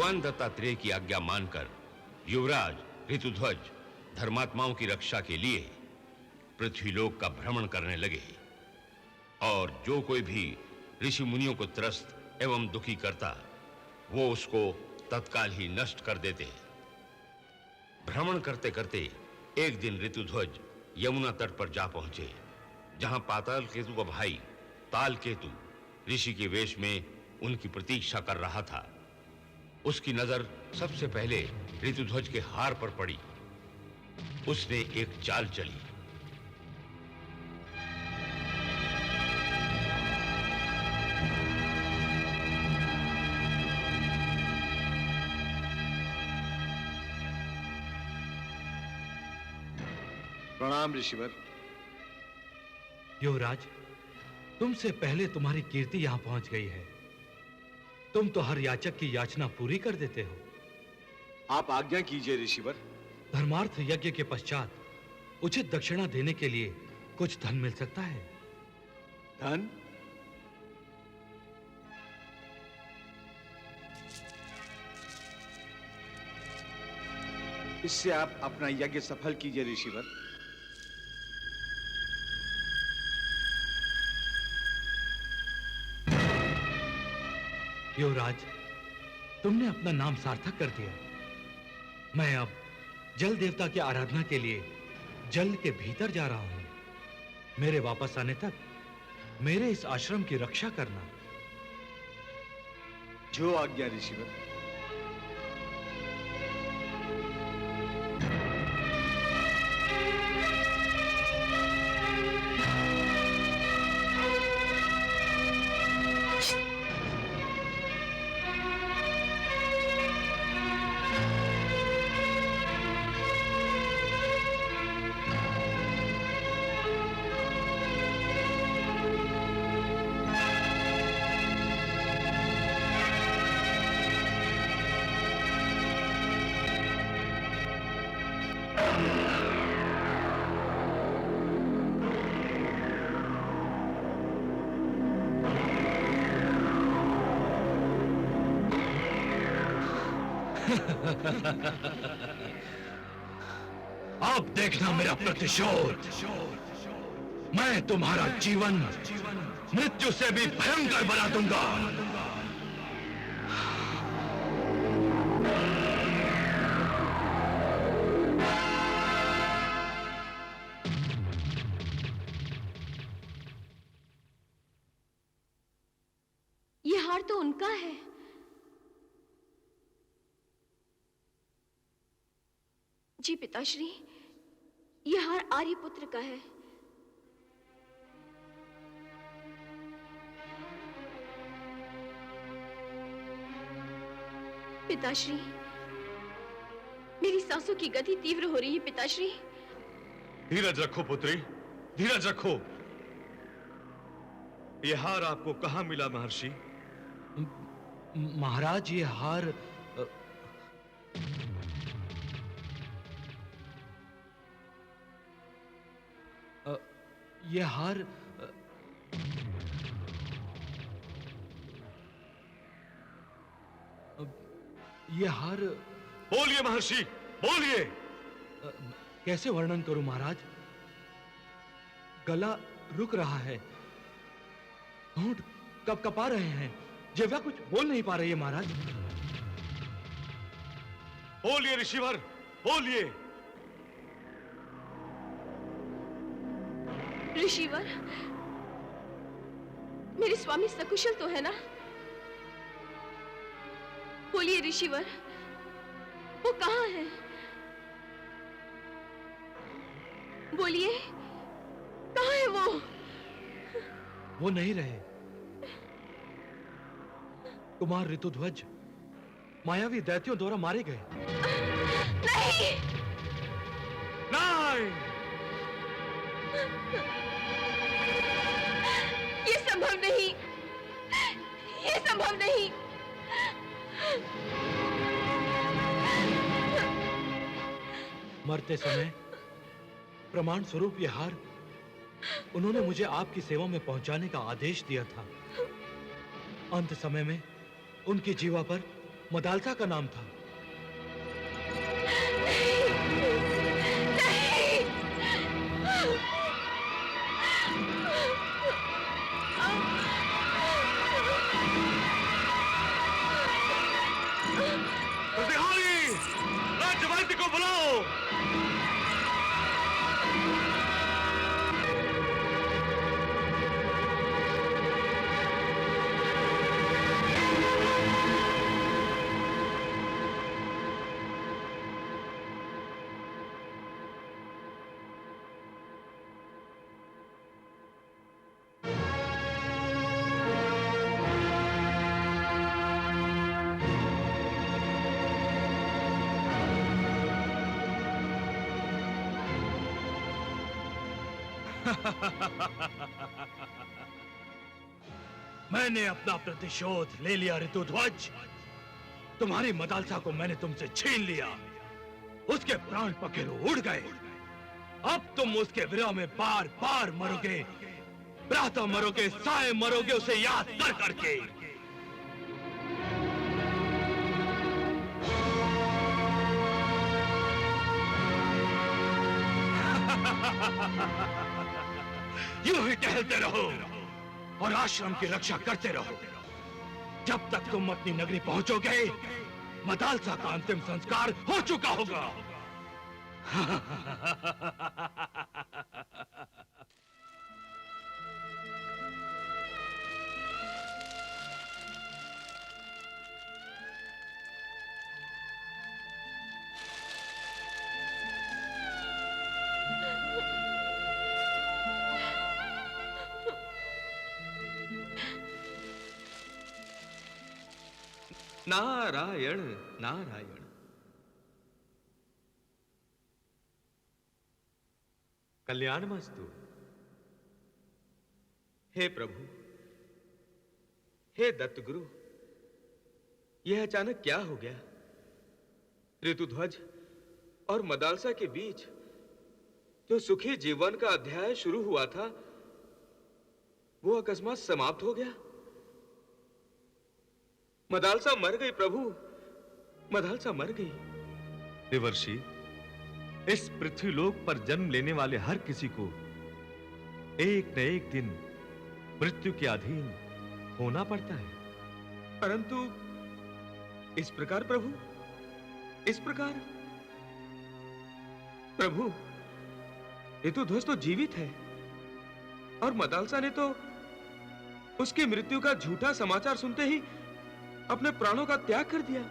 भगवान दत्तात्रेय की आज्ञा मानकर युवराज ऋतुध्वज धर्मात्माओं की रक्षा के लिए पृथ्वीलोक का भ्रमण करने लगे और जो कोई भी ऋषि मुनियों को त्रस्त एवं दुखी करता वो उसको तत्काल ही नष्ट कर देते। भ्रमण करते करते एक दिन ऋतुध्वज यमुना तट पर जा पहुंचे, जहां पाताल केतु का भाई ताल केतु ऋषि के वेश में उनकी प्रतीक्षा कर रहा था। उसकी नजर सबसे पहले ऋतुध्वज के हार पर पड़ी। उसने एक चाल चली। प्रणाम ऋषिवर। युवराज, तुमसे पहले तुम्हारी कीर्ति यहां पहुंच गई है। तुम तो हर याचक की याचना पूरी कर देते हो। आप आज्ञा कीजिए ऋषिवर। धर्मार्थ यज्ञ के पश्चात उचित दक्षिणा देने के लिए कुछ धन मिल सकता है। धन? इससे आप अपना यज्ञ सफल कीजिए ऋषिवर। युवराज, तुमने अपना नाम सार्थक कर दिया। मैं अब जल देवता की आराधना के लिए जल के भीतर जा रहा हूं। मेरे वापस आने तक मेरे इस आश्रम की रक्षा करना। जो आज्ञा ऋषिवर। अब देखना मेरा प्रतिशोध। मैं तुम्हारा जीवन मृत्यु से भी भयंकर बना दूंगा। ये हार तो उनका है। जी पिताश्री, यह हार आर्यपुत्र का है। पिताश्री, मेरी सांसों की गति तीव्र हो रही है। पिताश्री, धीरज रखो पुत्री, धीरज रखो। यह हार आपको कहां मिला महर्षि? महाराज, ये हार यह हार बोलिए महर्षि, बोलिए। कैसे वर्णन करूं महाराज? गला रुक रहा है, होंठ कपकपा रहे हैं, जिह्वा कुछ बोल नहीं पा रही है महाराज। बोलिए ऋषिवर, बोलिए। ऋषिवर, मेरे स्वामी सकुशल तो है ना? बोलिए ऋषिवर, वो कहां है? बोलिए, कहां है वो? वो नहीं रहे। कुमार ऋतुध्वज मायावी दैत्यों द्वारा मारे गए। नहीं! नहीं! ये संभव नहीं, ये संभव नहीं। मरते समय प्रमाण स्वरूप यह हार उन्होंने मुझे आपकी सेवा में पहुंचाने का आदेश दिया था। अंत समय में उनकी जीवा पर मदालसा का नाम था। प्रतिहारी, राज्यवैद्य को बुलाओ। मैंने अपना प्रतिशोध ले लिया ऋतुध्वज। तुम्हारी मदालसा को मैंने तुमसे छीन लिया, उसके प्राण पखेरु उड़ गए। अब तुम उसके विरह में बार बार मरोगे, प्रातः मरोगे, साय मरोगे, उसे याद कर करके। यूं ही टहलते रहो और आश्रम की रक्षा करते रहो। जब तक तुम अपनी नगरी पहुंचोगे, मदालसा का अंतिम संस्कार हो चुका होगा। नारायण नारायण। कल्याणमस्तु। हे प्रभु, हे दत्तगुरु, यह अचानक क्या हो गया? ऋतुध्वज और मदालसा के बीच जो सुखी जीवन का अध्याय शुरू हुआ था, वो अकस्मात समाप्त हो गया। मदालसा मर गई प्रभु, मदालसा मर गई। देवर्षि, इस पृथ्वीलोक पर जन्म लेने वाले हर किसी को एक न एक दिन मृत्यु के अधीन होना पड़ता है। परंतु इस प्रकार प्रभु, इस प्रकार प्रभु, ऋतुध्वज तो जीवित है और मदालसा ने तो उसकी मृत्यु का झूठा समाचार सुनते ही अपने प्राणों का त्याग कर दिया।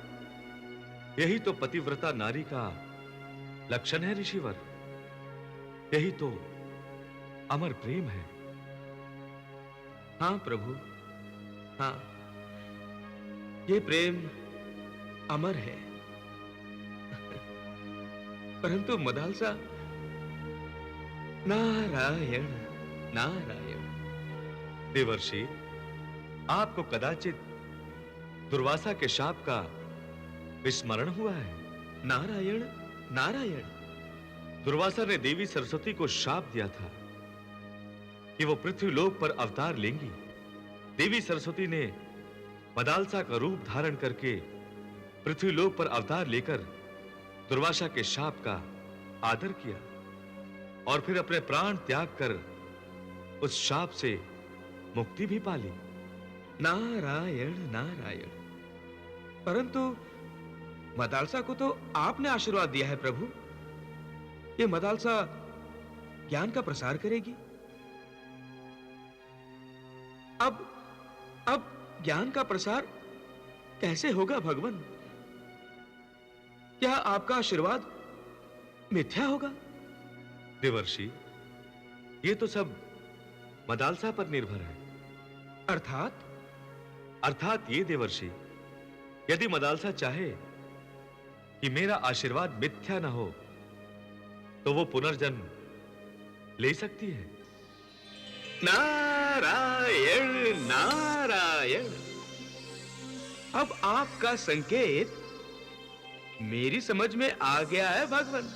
यही तो पतिव्रता नारी का लक्षण है ऋषिवर। यही तो अमर प्रेम है। हां प्रभु, हां, ये प्रेम अमर है। परंतु मदालसा, नारायण नारायण। देवर्षि, आपको कदाचित दुर्वासा के शाप का विस्मरण हुआ है। नारायण नारायण। दुर्वासा ने देवी सरस्वती को शाप दिया था कि वो पृथ्वीलोक पर अवतार लेंगी। देवी सरस्वती ने मदालसा का रूप धारण करके पृथ्वीलोक पर अवतार लेकर दुर्वासा के शाप का आदर किया और फिर अपने प्राण त्याग कर उस शाप से मुक्ति भी पाली। नारायण नारायण। परंतु मदालसा को तो आपने आशीर्वाद दिया है प्रभु। ये मदालसा ज्ञान का प्रसार करेगी। अब ज्ञान का प्रसार कैसे होगा भगवान? क्या आपका आशीर्वाद मिथ्या होगा? देवर्षि, ये तो सब मदालसा पर निर्भर है। अर्थात ये देवर्षि, यदि मदालसा चाहे कि मेरा आशीर्वाद मिथ्या न हो, तो वो पुनर्जन्म ले सकती है। नारायण नारायण। अब आपका संकेत मेरी समझ में आ गया है भगवान।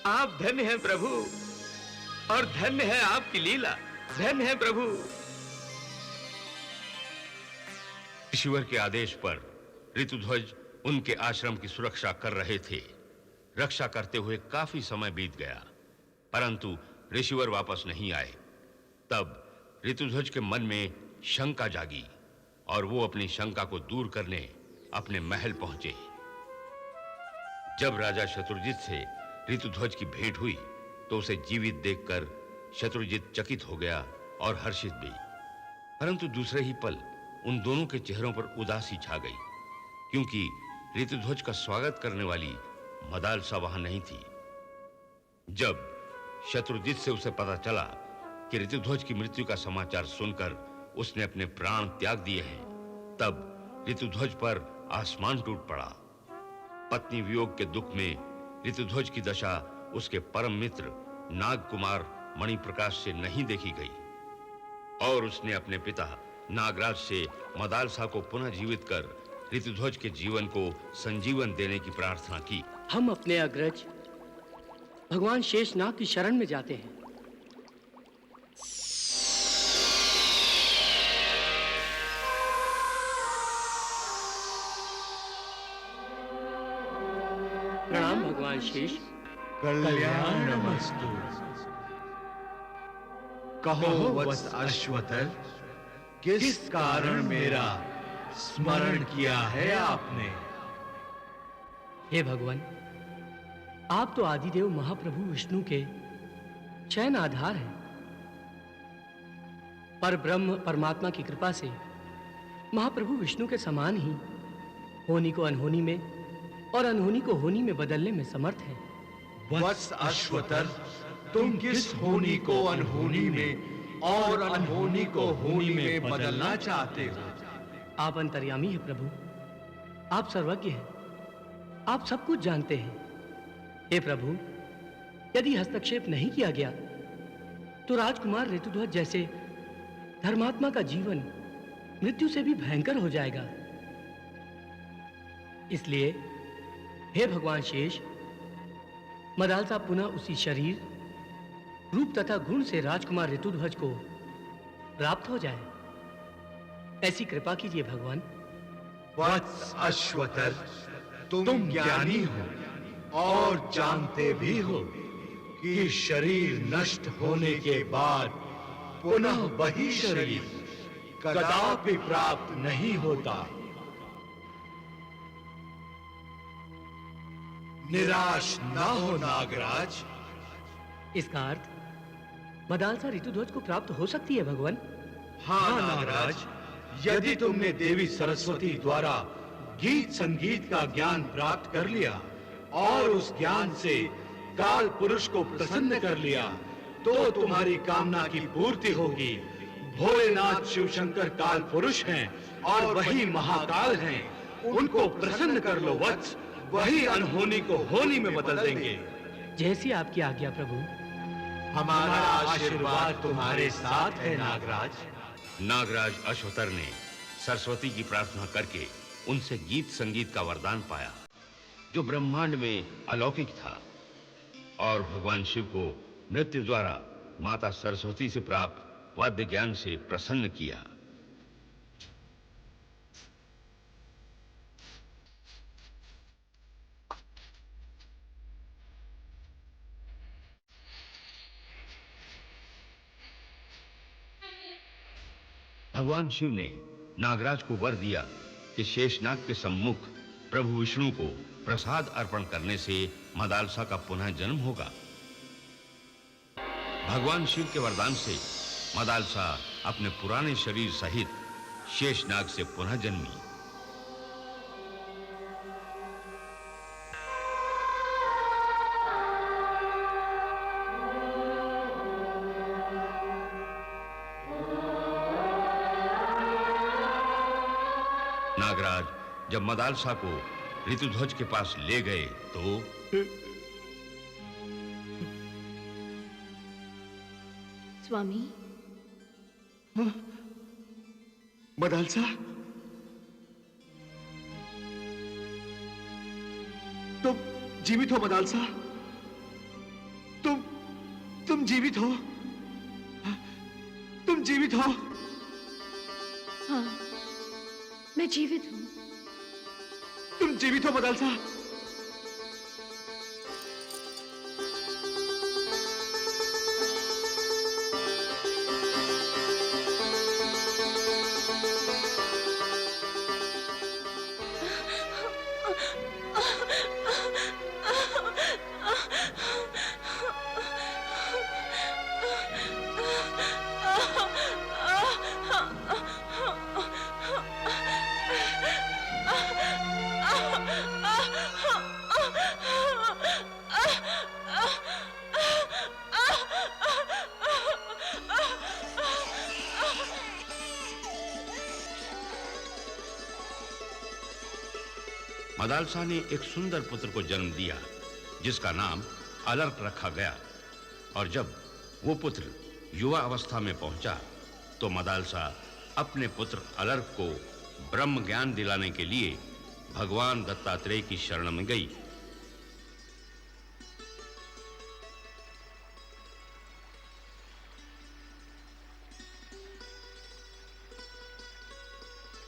आप धन्य हैं प्रभु, और धन्य है आपकी लीला। धन्य है प्रभु। ऋषिवर के आदेश पर ऋतुध्वज उनके आश्रम की सुरक्षा कर रहे थे। रक्षा करते हुए काफी समय बीत गया, परंतु ऋषिवर वापस नहीं आए। तब ऋतुध्वज के मन में शंका जागी और वो अपनी शंका को दूर करने अपने महल पहुंचे। जब राजा शत्रुजित से ऋतुध्वज की भेंट हुई तो उसे जीवित देखकर शत्रुजित चकित हो गया और हर्षित भी। परंतु दूसरे ही पल उन दोनों के चेहरों पर उदासी छा गई, क्योंकि ऋतुध्वज का स्वागत करने वाली मदालसा वहां नहीं थी। जब शत्रुजित से उसे पता चला कि ऋतुध्वज की मृत्यु का समाचार सुनकर उसने अपने प्राण त्याग दिए हैं, तब ऋतुध्वज पर आसमान टूट पड़ा। पत्नी वियोग के दुख में ऋतुध्वज की दशा उसके परम मित्र नागकुमार मणिप्रकाश से नहीं देखी गई और उसने अपने पिता नागराज से मदालसा को पुनः जीवित कर ऋतुध्वज के जीवन को संजीवन देने की प्रार्थना की। हम अपने अग्रज भगवान शेषनाग की शरण में जाते हैं। प्रणाम भगवान शेष। कल्याणमस्तु। कहो वत्स अश्वत्थर, किस कारण मेरा स्मरण किया है आपने? हे भगवान, आप तो आदिदेव महाप्रभु विष्णु के शयन आधार हैं। पर ब्रह्म परमात्मा की कृपा से महाप्रभु विष्णु के समान ही होनी को अनहोनी में और अनहोनी को होनी में बदलने में समर्थ है। वत्स अश्वत्थर, तुम किस होनी को अनहोनी में और अनहोनी को होनी में बदलना चाहते हो? आप अंतर्यामी हैं प्रभु, आप सर्वज्ञ हैं, आप सब कुछ जानते हैं। हे प्रभु, यदि हस्तक्षेप नहीं किया गया तो राजकुमार ऋतुध्वज जैसे धर्मात्मा का जीवन मृत्यु से भी भयंकर हो जाएगा। इसलिए हे भगवान शेष, मदालसा पुनः उसी शरीर, रूप तथा गुण से राजकुमार ऋतुध्वज को प्राप्त हो जाए, ऐसी कृपा कीजिए भगवान। वत्स अश्वत्थर, तुम ज्ञानी हो और जानते भी हो कि शरीर नष्ट होने के बाद पुनः वही शरीर कदापि प्राप्त नहीं होता। निराश ना हो नागराज। इसका अर्थ मदालसा ऋतुध्वज को प्राप्त हो सकती है भगवान। हाँ नागराज, यदि तुमने देवी सरस्वती द्वारा गीत संगीत का ज्ञान प्राप्त कर लिया और उस ज्ञान से काल पुरुष को प्रसन्न कर लिया तो तुम्हारी कामना की पूर्ति होगी। भोलेनाथ शिव शंकर काल पुरुष हैं और वही महाकाल हैं। उनको प्रसन्न कर लो वत्स, वही अनहोनी को होनी में बदल देंगे। जैसी आपकी आज्ञा प्रभु। हमारा आशीर्वाद तुम्हारे साथ है नागराज। नागराज अश्वत्थर ने सरस्वती की प्रार्थना करके उनसे गीत संगीत का वरदान पाया, जो ब्रह्मांड में अलौकिक था, और भगवान शिव को नृत्य द्वारा माता सरस्वती से प्राप्त वाद्य ज्ञान से प्रसन्न किया। भगवान शिव ने नागराज को वर दिया कि शेषनाग के सम्मुख प्रभु विष्णु को प्रसाद अर्पण करने से मदालसा का पुनः जन्म होगा। भगवान शिव के वरदान से मदालसा अपने पुराने शरीर सहित शेषनाग से पुनः जन्मी। नागराज जब मदालसा को ऋतुध्वज के पास ले गए तो स्वामी, मदालसा, तुम जीवित हो मदालसा? तुम जीवित हो? तुम जीवित हो? हाँ, मैं जीवित हूँ। तुम जीवित हो मदालसा? मदालसा ने एक सुंदर पुत्र को जन्म दिया जिसका नाम अलर्क रखा गया। और जब वो पुत्र युवा अवस्था में पहुंचा तो मदालसा अपने पुत्र अलर्क को ब्रह्म ज्ञान दिलाने के लिए भगवान दत्तात्रेय की शरण में गई।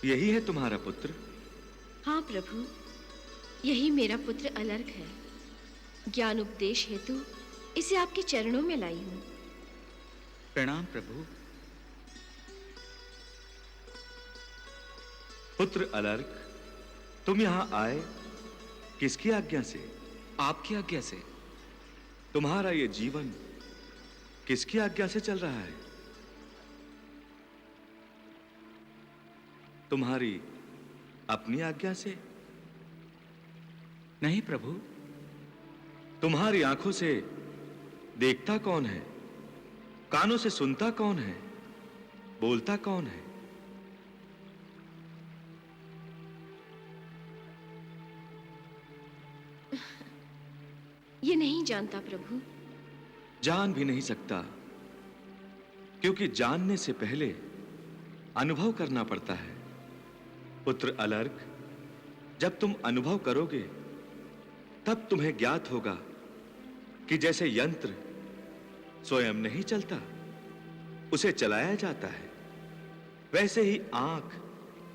यही है तुम्हारा पुत्र? हाँ प्रभु, यही मेरा पुत्र अलर्क है। ज्ञान उपदेश हेतु इसे आपके चरणों में लाई हूं। प्रणाम प्रभु। पुत्र अलर्क, तुम यहां आए किसकी आज्ञा से? आपकी आज्ञा से। तुम्हारा ये जीवन किसकी आज्ञा से चल रहा है? तुम्हारी अपनी आज्ञा से? नहीं प्रभु। तुम्हारी आंखों से देखता कौन है? कानों से सुनता कौन है? बोलता कौन है? ये नहीं जानता प्रभु। जान भी नहीं सकता, क्योंकि जानने से पहले अनुभव करना पड़ता है। पुत्र अलर्क, जब तुम अनुभव करोगे तब तुम्हें ज्ञात होगा कि जैसे यंत्र स्वयं नहीं चलता, उसे चलाया जाता है, वैसे ही आंख,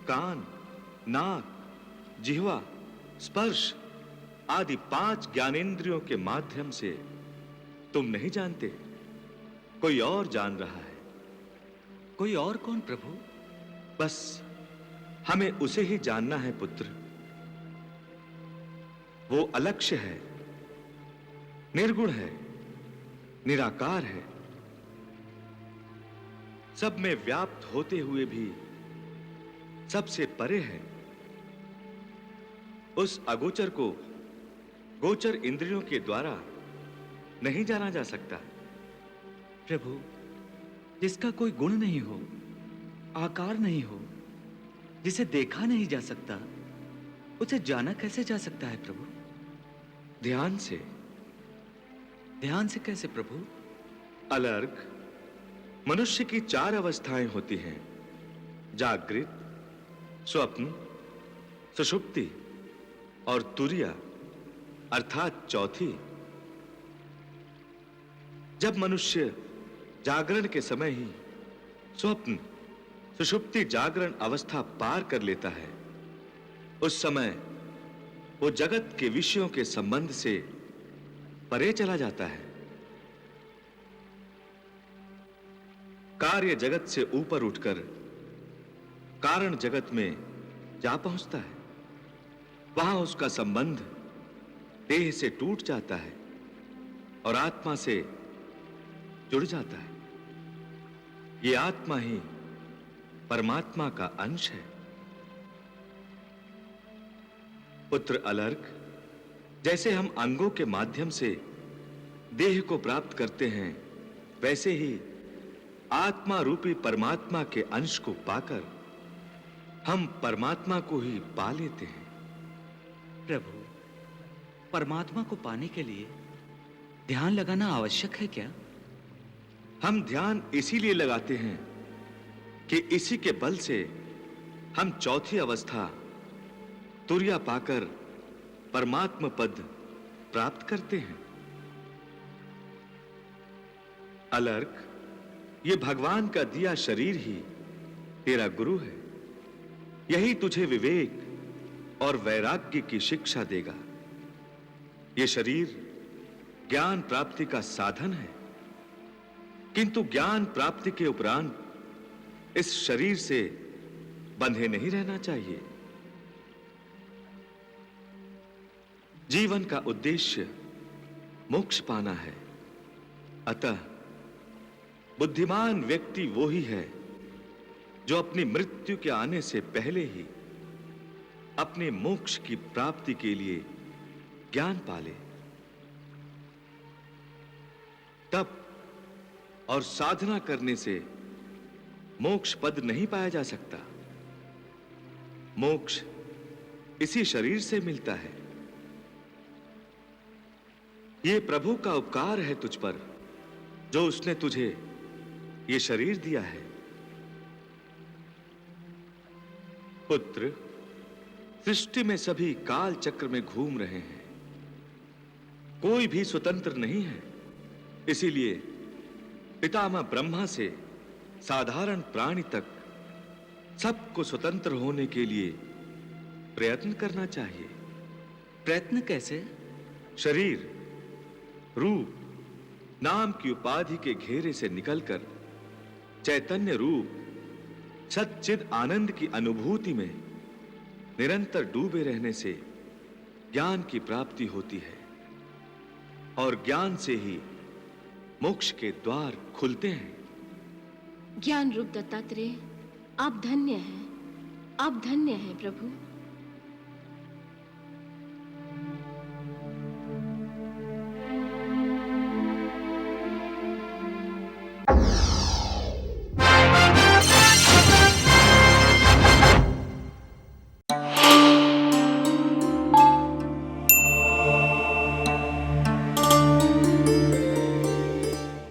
कान, नाक, जिह्वा, स्पर्श आदि 5 ज्ञानेंद्रियों के माध्यम से तुम नहीं जानते, कोई और जान रहा है। कोई और कौन प्रभु? बस हमें उसे ही जानना है पुत्र। वो अलक्ष्य है, निर्गुण है, निराकार है, सब में व्याप्त होते हुए भी सबसे परे है। उस अगोचर को गोचर इंद्रियों के द्वारा नहीं जाना जा सकता। प्रभु, जिसका कोई गुण नहीं हो, आकार नहीं हो, जिसे देखा नहीं जा सकता, उसे जाना कैसे जा सकता है प्रभु? ध्यान से। ध्यान से कैसे प्रभु? अलर्क, मनुष्य की 4 अवस्थाएं होती हैं, जागृत, स्वप्न, सुषुप्ति और तुरिया अर्थात चौथी। जब मनुष्य जागरण के समय ही स्वप्न, सुषुप्ति, जागरण अवस्था पार कर लेता है, उस समय वो जगत के विषयों के संबंध से परे चला जाता है, कार्य जगत से ऊपर उठकर कारण जगत में जा पहुंचता है। वहां उसका संबंध देह से टूट जाता है और आत्मा से जुड़ जाता है। ये आत्मा ही परमात्मा का अंश है। पुत्र अलर्क, जैसे हम अंगों के माध्यम से देह को प्राप्त करते हैं, वैसे ही आत्मा रूपी परमात्मा के अंश को पाकर हम परमात्मा को ही पा लेते हैं। प्रभु, परमात्मा को पाने के लिए ध्यान लगाना आवश्यक है क्या? हम ध्यान इसीलिए लगाते हैं कि इसी के बल से हम चौथी अवस्था तुर्या पाकर परमात्म पद प्राप्त करते हैं। अलर्क, ये भगवान का दिया शरीर ही तेरा गुरु है। यही तुझे विवेक और वैराग्य की शिक्षा देगा। यह शरीर ज्ञान प्राप्ति का साधन है, किंतु ज्ञान प्राप्ति के उपरांत इस शरीर से बंधे नहीं रहना चाहिए। जीवन का उद्देश्य मोक्ष पाना है। अतः बुद्धिमान व्यक्ति वो ही है जो अपनी मृत्यु के आने से पहले ही अपने मोक्ष की प्राप्ति के लिए ज्ञान पाले। तप और साधना करने से मोक्ष पद नहीं पाया जा सकता। मोक्ष इसी शरीर से मिलता है। यह प्रभु का उपकार है तुझ पर, जो उसने तुझे यह शरीर दिया है। पुत्र, सृष्टि में सभी काल चक्र में घूम रहे हैं, कोई भी स्वतंत्र नहीं है। इसीलिए पितामह ब्रह्मा से साधारण प्राणी तक सबको स्वतंत्र होने के लिए प्रयत्न करना चाहिए। प्रयत्न कैसे? शरीर, रूप, नाम की उपाधि के घेरे से निकलकर चैतन्य रूप सच्चिद आनंद की अनुभूति में निरंतर डूबे रहने से ज्ञान की प्राप्ति होती है, और ज्ञान से ही मोक्ष के द्वार खुलते हैं। ज्ञान रूप दत्तात्रेय, आप धन्य हैं, आप धन्य हैं प्रभु।